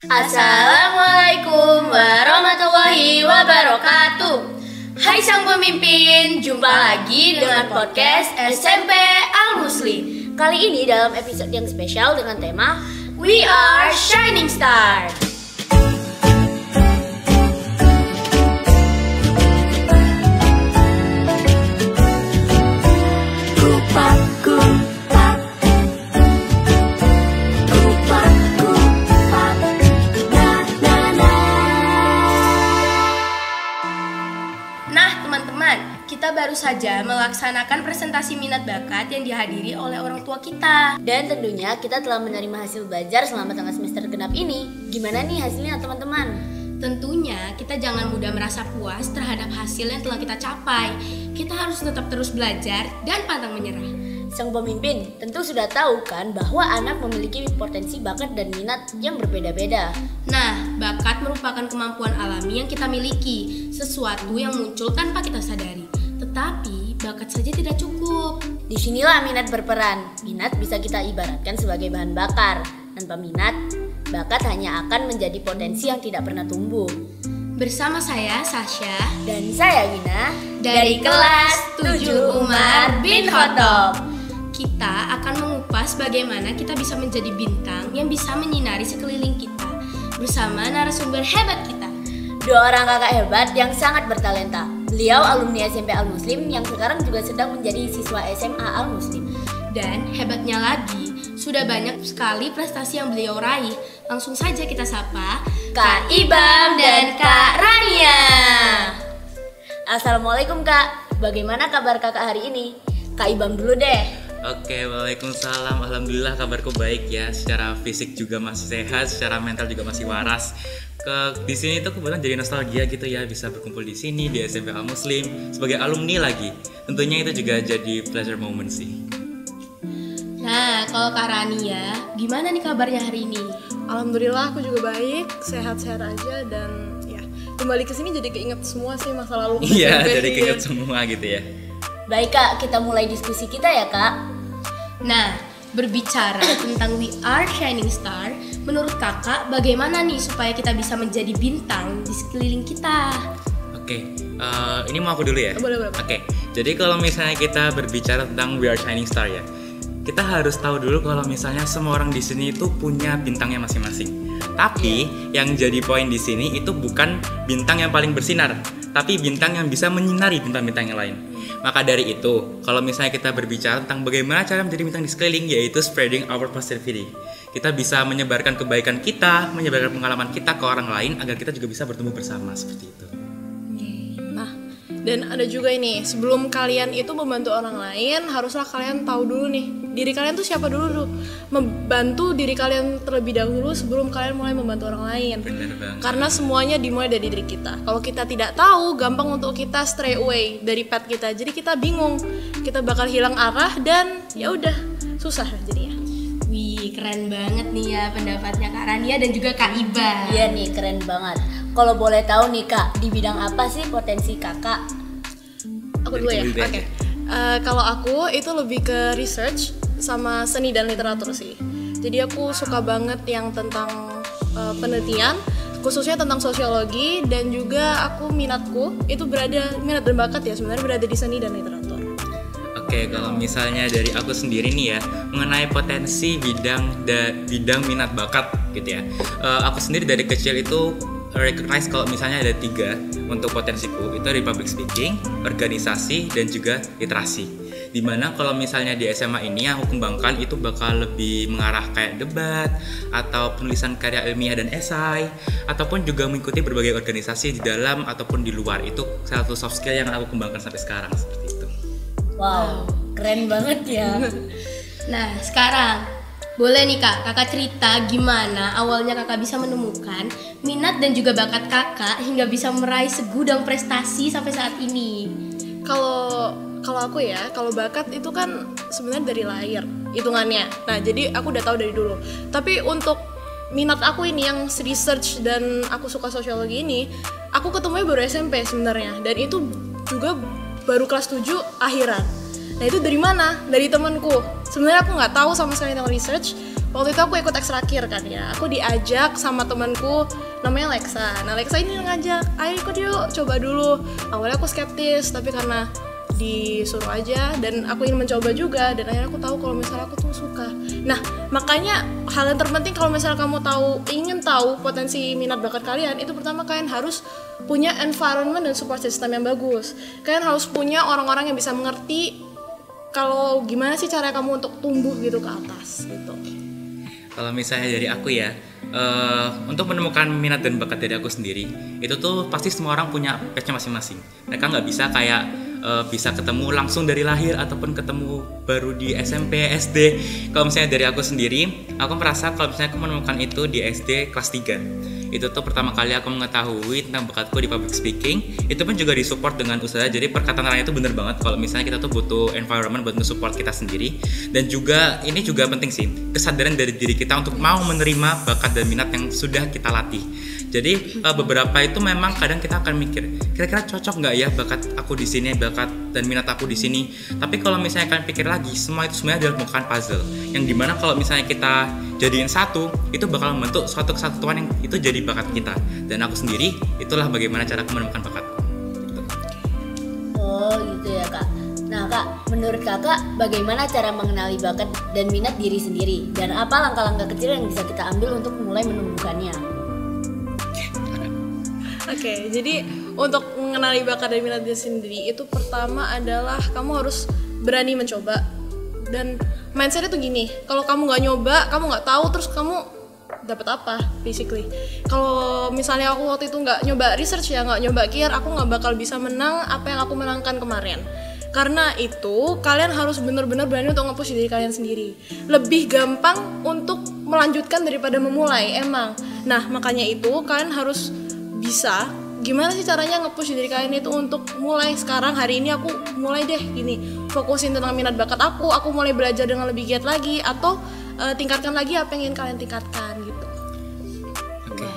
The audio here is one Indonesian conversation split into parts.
Assalamualaikum warahmatullahi wabarakatuh. Hai sang pemimpin, jumpa lagi dengan podcast SMP Al Muslim. Kali ini dalam episode yang spesial dengan tema We Are Shining Star. Kita baru saja melaksanakan presentasi minat bakat yang dihadiri oleh orang tua kita. Dan tentunya kita telah menerima hasil belajar selama tengah semester genap ini. Gimana nih hasilnya teman-teman? Tentunya kita jangan mudah merasa puas terhadap hasil yang telah kita capai. Kita harus tetap terus belajar dan pantang menyerah. Sang pemimpin tentu sudah tahu kan bahwa anak memiliki potensi bakat dan minat yang berbeda-beda. Nah, bakat merupakan kemampuan alami yang kita miliki, sesuatu yang muncul tanpa kita sadari. Tetapi bakat saja tidak cukup. Disinilah minat berperan. Minat bisa kita ibaratkan sebagai bahan bakar. Tanpa minat, bakat hanya akan menjadi potensi yang tidak pernah tumbuh. Bersama saya Sasha dan saya Wina dari kelas 7 Umar bin Khattab. Kita akan mengupas bagaimana kita bisa menjadi bintang yang bisa menyinari sekeliling kita bersama narasumber hebat kita. Dua orang kakak hebat yang sangat bertalenta. Beliau alumni SMP Al Muslim yang sekarang juga sedang menjadi siswa SMA Al Muslim. Dan hebatnya lagi, sudah banyak sekali prestasi yang beliau raih. Langsung saja kita sapa Kak Ibam dan Kak Rania. Assalamualaikum Kak, bagaimana kabar kakak hari ini? Kak Ibam dulu deh. Oke, waalaikumsalam. Alhamdulillah kabarku baik ya. Secara fisik juga masih sehat, secara mental juga masih waras. Di sini tuh kebetulan jadi nostalgia gitu ya, bisa berkumpul di sini di SMP Al Muslim sebagai alumni lagi. Tentunya itu juga jadi pleasure moment sih. Nah, kalau Kak Rania, gimana nih kabarnya hari ini? Alhamdulillah aku juga baik, sehat-sehat aja dan ya kembali ke sini jadi keinget semua sih masa lalu. Iya, jadi keinget semua gitu ya. Baik Kak, kita mulai diskusi kita ya Kak. Nah, berbicara tentang We Are Shining Star, menurut kakak bagaimana nih supaya kita bisa menjadi bintang di sekeliling kita? Oke, ini mau aku dulu ya? Boleh. Oke, jadi kalau misalnya kita berbicara tentang We Are Shining Star ya, kita harus tahu dulu kalau misalnya semua orang di sini itu punya bintangnya masing-masing. Tapi yang jadi poin di sini itu bukan bintang yang paling bersinar, tapi bintang yang bisa menyinari bintang-bintang yang lain. Maka dari itu, kalau misalnya kita berbicara tentang bagaimana cara menjadi bintang di sekeliling, yaitu spreading our positivity. Kita bisa menyebarkan kebaikan kita, menyebarkan pengalaman kita ke orang lain agar kita juga bisa bertumbuh bersama seperti itu. Nah, dan ada juga ini, sebelum kalian itu membantu orang lain, haruslah kalian tahu dulu nih, diri kalian tuh siapa dulu. Membantu diri kalian terlebih dahulu sebelum kalian mulai membantu orang lain. Bener banget. Karena semuanya dimulai dari diri kita. Kalau kita tidak tahu, gampang untuk kita stray away dari path kita. Jadi kita bingung, kita bakal hilang arah dan ya udah susah jadinya. Wih, keren banget nih ya pendapatnya Kak Rania dan juga Kak Iba. Iya nih, keren banget. Kalau boleh tahu nih Kak, di bidang apa sih potensi kakak? Aku dulu ya? Oke. Kalau aku itu lebih ke research sama seni dan literatur sih. Jadi aku suka banget yang tentang penelitian, khususnya tentang sosiologi, dan juga minatku itu minat dan bakat ya sebenarnya berada di seni dan literatur. Oke, kalau misalnya dari aku sendiri nih ya, mengenai potensi bidang minat bakat gitu ya. Aku sendiri dari kecil itu recognize kalau misalnya ada 3 untuk potensiku, itu dari public speaking, organisasi, dan juga literasi. Dimana kalau misalnya di SMA ini yang aku kembangkan itu bakal lebih mengarah kayak debat atau penulisan karya ilmiah dan esai, ataupun juga mengikuti berbagai organisasi di dalam ataupun di luar. Itu salah satu soft skill yang aku kembangkan sampai sekarang seperti itu. Wow, keren banget ya. Nah, sekarang boleh nih kakak cerita gimana awalnya kakak bisa menemukan minat dan juga bakat kakak hingga bisa meraih segudang prestasi sampai saat ini. Kalau aku ya, kalau bakat itu kan sebenarnya dari lahir hitungannya. Nah, jadi aku udah tahu dari dulu. Tapi untuk minat aku ini yang research dan aku suka sosiologi ini, aku ketemunya baru SMP sebenarnya. Dan itu juga baru kelas 7 akhiran. Nah, itu dari mana? Dari temanku. Sebenarnya aku nggak tahu sama sekali tentang research. waktu itu aku ikut ekstrakir kan ya, aku diajak sama temanku namanya Lexa. Nah Lexa ini ngajak, ayo ikut yuk, coba dulu. Awalnya aku skeptis, tapi karena disuruh aja dan aku ingin mencoba juga, dan akhirnya aku tahu kalau misalnya aku tuh suka. Nah makanya hal yang terpenting kalau misalnya kamu ingin tahu potensi minat bakat kalian, itu pertama kalian harus punya environment dan support system yang bagus. Kalian harus punya orang-orang yang bisa mengerti kalau gimana sih cara kamu untuk tumbuh gitu ke atas gitu. Kalau misalnya dari aku ya, untuk menemukan minat dan bakat dari aku sendiri, itu tuh pasti semua orang punya pace-nya masing-masing. Mereka nggak bisa kayak bisa ketemu langsung dari lahir ataupun ketemu baru di SMP, SD. Kalau misalnya dari aku sendiri, aku merasa kalau misalnya aku menemukan itu di SD kelas 3. Itu tuh pertama kali aku mengetahui tentang bakatku di public speaking. Itu pun juga disupport dengan usaha. Jadi perkataan Raya itu bener banget kalau misalnya kita tuh butuh environment buat nge-support kita sendiri. Dan juga ini juga penting sih, kesadaran dari diri kita untuk mau menerima bakat dan minat yang sudah kita latih. Jadi beberapa itu memang kadang kita akan mikir, kira-kira cocok nggak ya bakat aku di sini, bakat dan minat aku di sini. Tapi kalau misalnya kalian pikir lagi, semua itu sebenarnya adalah bukan puzzle. Yang dimana kalau misalnya kita jadiin satu, itu bakal membentuk suatu kesatuan yang itu jadi bakat kita. Dan aku sendiri, itulah bagaimana cara aku menemukan bakatku. Gitu. Oh gitu ya kak. Nah kak, menurut kakak bagaimana cara mengenali bakat dan minat diri sendiri? Dan apa langkah-langkah kecil yang bisa kita ambil untuk mulai menumbuhkannya? Oke, jadi untuk mengenali bakat dan minat diri sendiri itu pertama adalah kamu harus berani mencoba. Dan mindsetnya tuh gini, kalau kamu nggak nyoba, kamu nggak tahu, terus kamu dapat apa basically. Kalau misalnya aku waktu itu nggak nyoba research ya, nggak nyoba kier, aku nggak bakal bisa menang apa yang aku menangkan kemarin. Karena itu kalian harus benar-benar berani untuk nge-push diri kalian sendiri. Lebih gampang untuk melanjutkan daripada memulai emang. Nah makanya itu kalian harus bisa gimana sih caranya nge-push diri kalian itu untuk mulai sekarang, hari ini aku mulai deh gini, fokusin tentang minat bakat aku mulai belajar dengan lebih giat lagi, atau tingkatkan lagi apa yang ingin kalian tingkatkan gitu. Oke.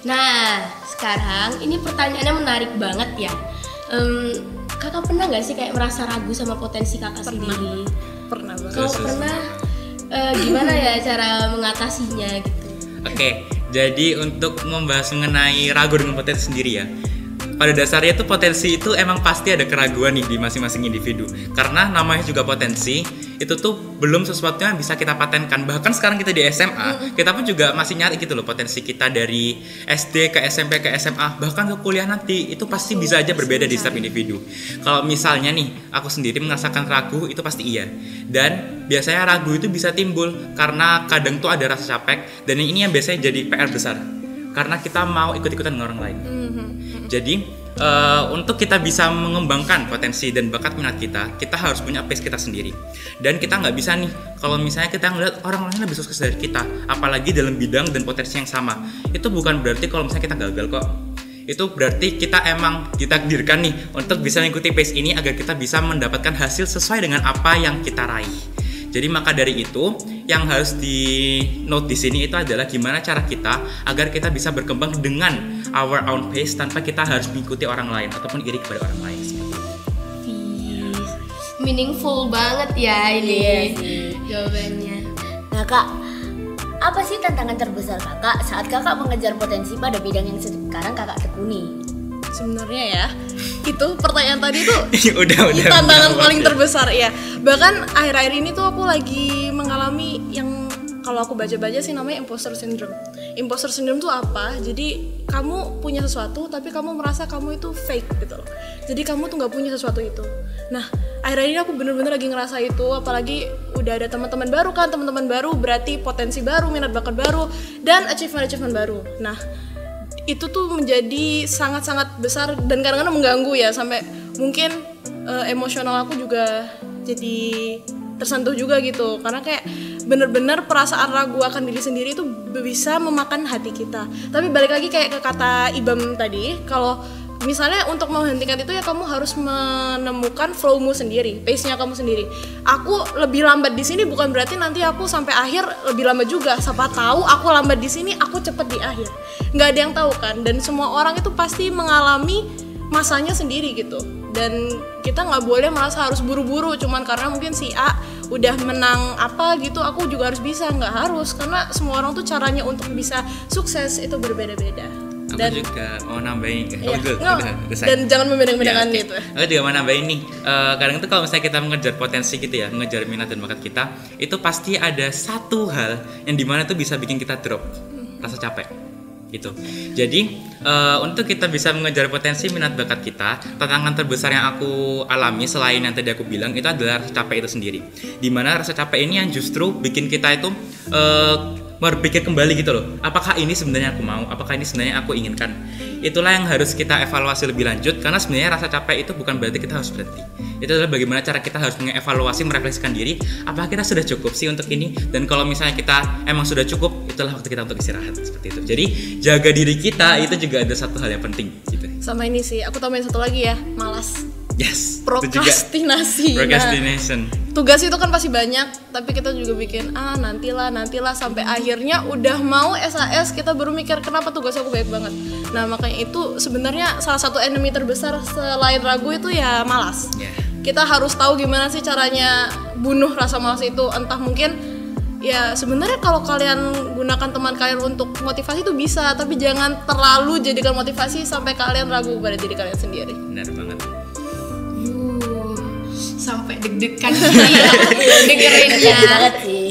Nah, sekarang ini pertanyaannya menarik banget ya. Kakak pernah nggak sih kayak merasa ragu sama potensi kakak sendiri? Pernah banget. Kalau pernah, gimana ya cara mengatasinya gitu? Oke, jadi untuk membahas mengenai ragu dengan potensi sendiri ya, pada dasarnya tuh potensi itu emang pasti ada keraguan nih di masing-masing individu. Karena namanya juga potensi, itu tuh belum sesuatu yang bisa kita patenkan. Bahkan sekarang kita di SMA, kita pun juga masih nyari gitu loh potensi kita dari SD ke SMP ke SMA, bahkan ke kuliah nanti, itu pasti bisa aja berbeda di setiap individu. Kalau misalnya nih, aku sendiri merasakan ragu, itu pasti iya. Dan biasanya ragu itu bisa timbul karena kadang tuh ada rasa capek, dan ini yang biasanya jadi PR besar. Karena kita mau ikut-ikutan dengan orang lain. Jadi untuk kita bisa mengembangkan potensi dan bakat minat kita harus punya pace kita sendiri. Dan kita nggak bisa nih kalau misalnya kita ngeliat orang lain lebih sukses dari kita, apalagi dalam bidang dan potensi yang sama. Itu bukan berarti kalau misalnya kita gagal kok. Itu berarti kita emang ditakdirkan nih untuk bisa mengikuti pace ini agar kita bisa mendapatkan hasil sesuai dengan apa yang kita raih. Jadi maka dari itu yang harus di note di sini itu adalah gimana cara kita agar kita bisa berkembang dengan our own pace tanpa kita harus mengikuti orang lain ataupun iri kepada orang lain. Meaningful banget ya ini jawabannya. Nah kak, apa sih tantangan terbesar kakak saat kakak mengejar potensi pada bidang yang sekarang kakak tekuni? Sebenarnya ya, itu pertanyaan tadi tuh udah tantangan paling terbesar ya. Bahkan akhir-akhir ini tuh aku lagi mengalami yang kalau aku baca-baca sih namanya imposter syndrome. Imposter syndrome tuh apa? Jadi kamu punya sesuatu tapi kamu merasa kamu itu fake gitu loh. Jadi kamu tuh nggak punya sesuatu itu. Nah akhir-akhir ini aku bener-bener lagi ngerasa itu, apalagi udah ada teman-teman baru kan, teman-teman baru berarti potensi baru, minat bakat baru, dan achievement baru. Nah itu tuh menjadi sangat-sangat besar dan kadang-kadang mengganggu ya, sampai mungkin emosional aku juga jadi tersentuh juga gitu, karena kayak bener-bener perasaan ragu akan diri sendiri itu bisa memakan hati kita. Tapi balik lagi kayak ke kata Ibam tadi, kalau misalnya untuk menghentikan itu ya kamu harus menemukan flowmu sendiri, pace-nya kamu sendiri. Aku lebih lambat di sini bukan berarti nanti aku sampai akhir lebih lambat juga. Siapa tahu aku lambat di sini, aku cepet di akhir. Nggak ada yang tahu kan. Dan semua orang itu pasti mengalami masanya sendiri gitu. Dan kita nggak boleh merasa harus buru-buru cuman karena mungkin si A udah menang apa gitu aku juga harus bisa, nggak harus, karena semua orang tuh caranya untuk bisa sukses itu berbeda-beda. Aku juga mau nambahin dan jangan membeda-bedakan ya, gitu. Aku juga mau nambahin nih, kadang tuh kalau misalnya kita mengejar potensi gitu ya, mengejar minat dan bakat kita, itu pasti ada satu hal yang dimana tuh bisa bikin kita drop, rasa capek gitu. Jadi untuk kita bisa mengejar potensi minat bakat kita, tantangan terbesar yang aku alami selain yang tadi aku bilang itu adalah rasa capek itu sendiri. Dimana rasa capek ini yang justru bikin kita itu berpikir kembali gitu loh, apakah ini sebenarnya aku mau, apakah ini sebenarnya aku inginkan. Itulah yang harus kita evaluasi lebih lanjut, karena sebenarnya rasa capek itu bukan berarti kita harus berhenti. Itu adalah bagaimana cara kita harus mengevaluasi, merefleksikan diri, apakah kita sudah cukup sih untuk ini, dan kalau misalnya kita emang sudah cukup, itulah waktu kita untuk istirahat, seperti itu. Jadi jaga diri kita itu juga ada satu hal yang penting gitu. Sama ini sih, aku tambahin satu lagi ya, malas. Yes. Prokrastinasi. Procrastination. Nah, tugas itu kan pasti banyak, tapi kita juga bikin nantilah sampai akhirnya udah mau SAS kita baru mikir kenapa tugas aku banyak banget. Nah makanya itu sebenarnya salah satu enemy terbesar selain ragu itu ya malas. Yeah. Kita harus tahu gimana sih caranya bunuh rasa malas itu. Entah mungkin ya sebenarnya kalau kalian gunakan teman kalian untuk motivasi itu bisa, tapi jangan terlalu jadikan motivasi sampai kalian ragu pada diri kalian sendiri. Benar banget. Sampai deg-degan dengerinnya. banget sih.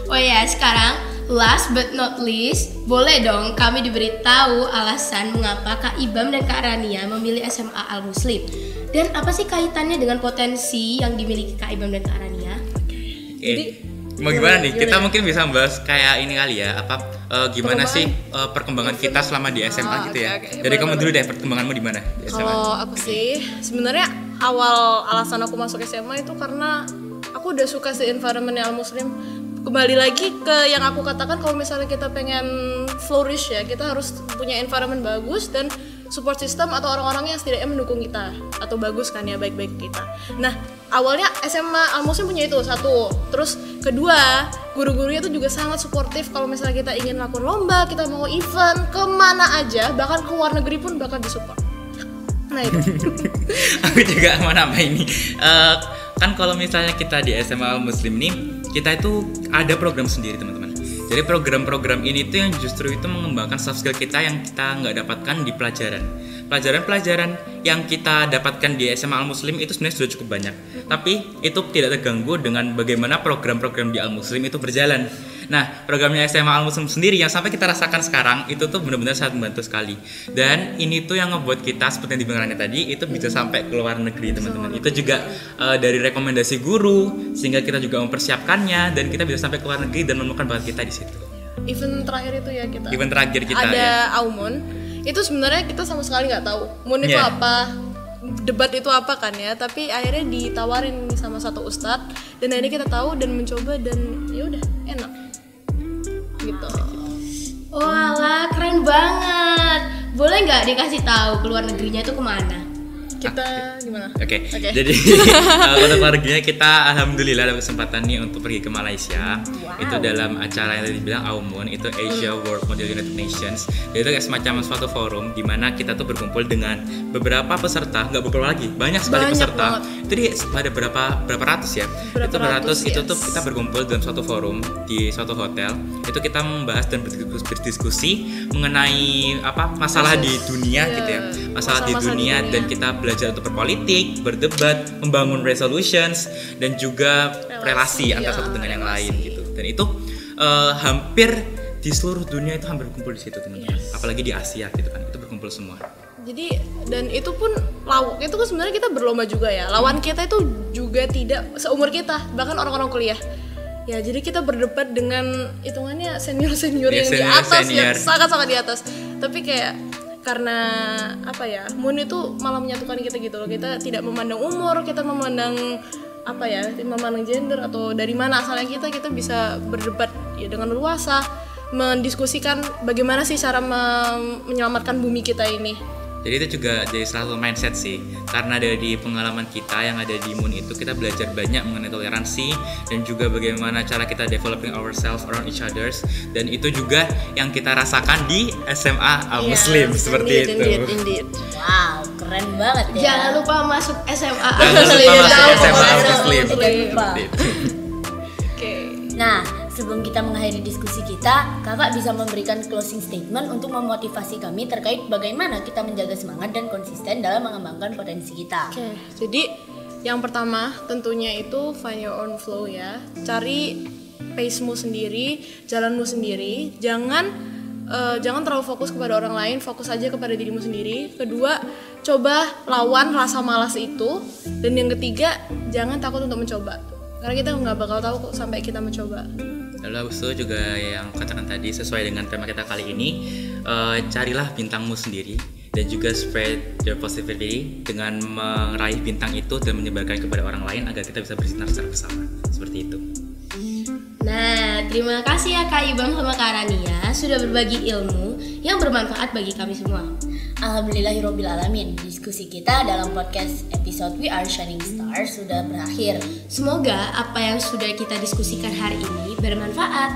Oh ya, sekarang last but not least, boleh dong kami diberitahu alasan mengapa Kak Ibam dan Kak Rania memilih SMA Al Muslim. Dan apa sih kaitannya dengan potensi yang dimiliki Kak Ibam dan Kak Rania? Jadi mau gimana nih? Kita mungkin bisa membahas kayak ini kali ya, gimana sih perkembangan kita selama di SMA gitu ya. Jadi kamu dulu deh, perkembanganmu di mana di SMA? Kalau aku sih sebenarnya awal alasan aku masuk SMA itu karena aku udah suka si environment Al Muslim. Kembali lagi ke yang aku katakan, kalau misalnya kita pengen flourish ya, kita harus punya environment bagus dan support system atau orang-orang yang setidaknya mendukung kita atau bagus kan ya, baik-baik kita. Nah awalnya SMA Al Muslim punya itu satu, terus kedua guru-gurunya itu juga sangat suportif. Kalau misalnya kita ingin lakukan lomba, kita mau event kemana aja, bahkan ke luar negeri pun bakal disupport. Nah itu. Aku juga mau nambah ini. Kan kalau misalnya kita di SMA Al Muslim nih, kita itu ada program sendiri teman-teman. Jadi program-program ini tuh yang justru itu mengembangkan soft skill kita yang kita nggak dapatkan di pelajaran. Pelajaran-pelajaran yang kita dapatkan di SMA Al Muslim itu sebenarnya sudah cukup banyak. Tapi itu tidak terganggu dengan bagaimana program-program di Al Muslim itu berjalan. Nah, programnya SMA Al Muslim sendiri yang sampai kita rasakan sekarang itu tuh benar-benar sangat membantu sekali. Dan ini tuh yang ngebuat kita seperti yang dibilangnya tadi itu bisa sampai ke luar negeri teman-teman. Itu juga dari rekomendasi guru sehingga kita juga mempersiapkannya dan kita bisa sampai ke luar negeri dan menemukan bakat kita di situ. Event terakhir itu ya kita. Event terakhir kita ada ya. Aumun. Itu sebenarnya kita sama sekali nggak tahu Mun itu apa, debat itu apa kan ya, tapi akhirnya ditawarin sama satu ustadz dan akhirnya kita tahu dan mencoba dan ya udah enak gitu. Oh alah, keren banget. Boleh nggak dikasih tahu keluar negerinya itu kemana? Kita gimana? Oke. Jadi untuk keluarganya kita alhamdulillah ada kesempatan nih untuk pergi ke Malaysia. Itu dalam acara yang tadi bilang Aumun, itu Asia World Model United Nations. Jadi itu kayak semacam suatu forum di mana kita tuh berkumpul dengan beberapa peserta, nggak beberapa lagi, banyak sekali peserta. Itu ada berapa ratus ya? Itu beratus itu tuh kita berkumpul dalam suatu forum di suatu hotel. Itu kita membahas dan berdiskusi mengenai masalah di dunia gitu ya. Masalah di dunia dan kita belajar untuk berpolitik, berdebat, membangun resolutions dan juga relasi antara satu dengan yang lain gitu. Dan itu hampir di seluruh dunia itu hampir berkumpul di situ teman-teman. Apalagi di Asia gitu kan, itu berkumpul semua. Jadi dan itu pun itu kan sebenarnya kita berlomba juga ya. Lawan kita itu juga tidak seumur kita, bahkan orang-orang kuliah. Ya jadi kita berdebat dengan hitungannya senior-senior yang di atas ya, sangat-sangat di atas. Tapi kayak karena Mun itu malah menyatukan kita gitu loh. Kita tidak memandang umur, kita memandang memandang gender atau dari mana asalnya kita bisa berdebat ya dengan luasa, mendiskusikan bagaimana sih cara menyelamatkan bumi kita ini. Jadi itu juga jadi salah satu mindset sih, karena dari pengalaman kita yang ada di MUN itu kita belajar banyak mengenai toleransi dan juga bagaimana cara kita developing ourselves around each others, dan itu juga yang kita rasakan di SMA Al Muslim seperti itu. Indeed. Wow, Keren banget ya. Jangan lupa masuk SMA Jangan lupa Al-Muslim. masuk SMA lupa. Al-Muslim. Jangan lupa. Seperti itu. Oke. Nah, sebelum kita mengakhiri diskusi kita, kakak bisa memberikan closing statement untuk memotivasi kami terkait bagaimana kita menjaga semangat dan konsisten dalam mengembangkan potensi kita. Oke, jadi yang pertama tentunya itu find your own flow ya. Cari pace-mu sendiri, jalanmu sendiri. Jangan terlalu fokus kepada orang lain, fokus aja kepada dirimu sendiri. Kedua, coba lawan rasa malas itu. Dan yang ketiga, jangan takut untuk mencoba. Karena kita nggak bakal tahu kok sampai kita mencoba. Lalu habis itu juga yang katakan tadi sesuai dengan tema kita kali ini, carilah bintangmu sendiri dan juga spread your positivity dengan meraih bintang itu dan menyebarkan kepada orang lain agar kita bisa bersinar secara bersama. Seperti itu. Nah, terima kasih ya Kak Ibam sama Kak Rania sudah berbagi ilmu yang bermanfaat bagi kami semua. Alhamdulillahirobbilalamin. Diskusi kita dalam podcast episode We Are Shining Stars sudah berakhir. Semoga apa yang sudah kita diskusikan hari ini bermanfaat.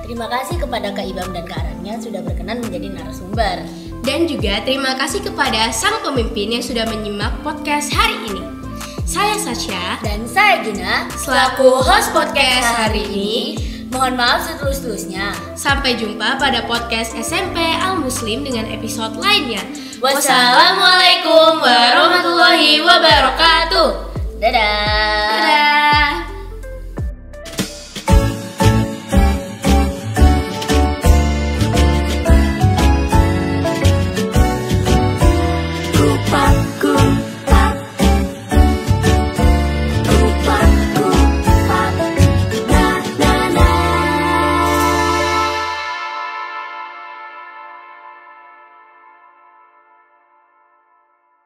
Terima kasih kepada Kak Ibam dan Kak Rania sudah berkenan menjadi narasumber. Dan juga terima kasih kepada sang pemimpin yang sudah menyimak podcast hari ini. Saya Sasha Dan saya Gina, selaku host podcast hari ini. mohon maaf setulus-tulusnya. Sampai jumpa pada podcast SMP Al-Muslim dengan episode lainnya. Wassalamualaikum warahmatullahi wabarakatuh. Dadah. Dadah.